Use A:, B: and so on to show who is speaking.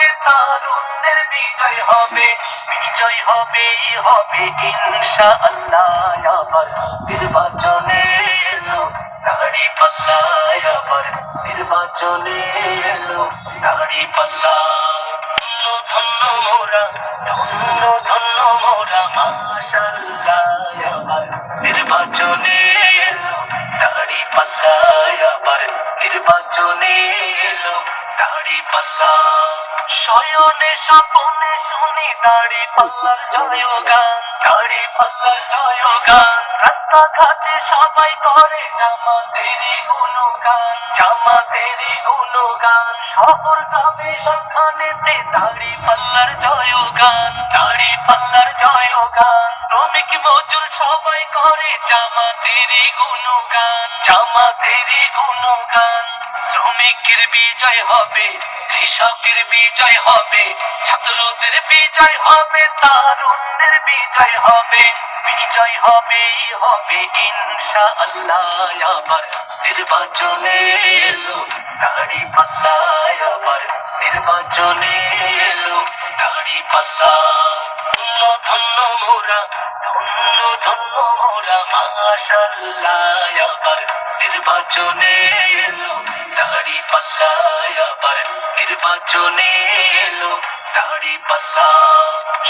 A: হবে, তারুণ্যের বিজয় হবে, বিজয় হবে হবে ইনশাআল্লাহ। আবার নির্বাচনে এলো দাড়ি পাল্লা, আবার নির্বাচনে এলো দাড়ি পাল্লা। ধন্য ধন্য মোরা, ধন্য ধন্য মোরা মাশাআল্লাহ। আবার নির্বাচনে এলো দাড়ি পাল্লা, আবার নির্বাচনে এলো দাড়ি পাল্লা। শয়নে স্বপনে শুনি দাড়ি পাল্লার জয়গান, দাড়ি পাল্লার জয়গান। রাস্তাঘাটে সবাই করে জামাতেরই গুণগান, জামাতেরই গুণগান। শহর গ্রামে সবখানেতে দাড়ি পাল্লার জয়গান, দাড়ি পাল্লার জয়গান। শ্রমিক মজুর সবাই করে জামাতেরই গুণগান, জামাতেরই গুণগান। শ্রমিকের বিজয় হবে, কৃষকের বিজয় হবে, ছাত্রদের বিজয় হবে, তারুণ্যের বিজয় হবে, বিজয় হবে হবে ইনশাআল্লাহ। আবার নির্বাচনে এলো দাড়ি পাল্লা, আবার নির্বাচনে এলো দাড়ি পাল্লা। ধন্য ধন্য মোরা, ধন্য ধন্য মোরা মাশাআল্লাহ। আবার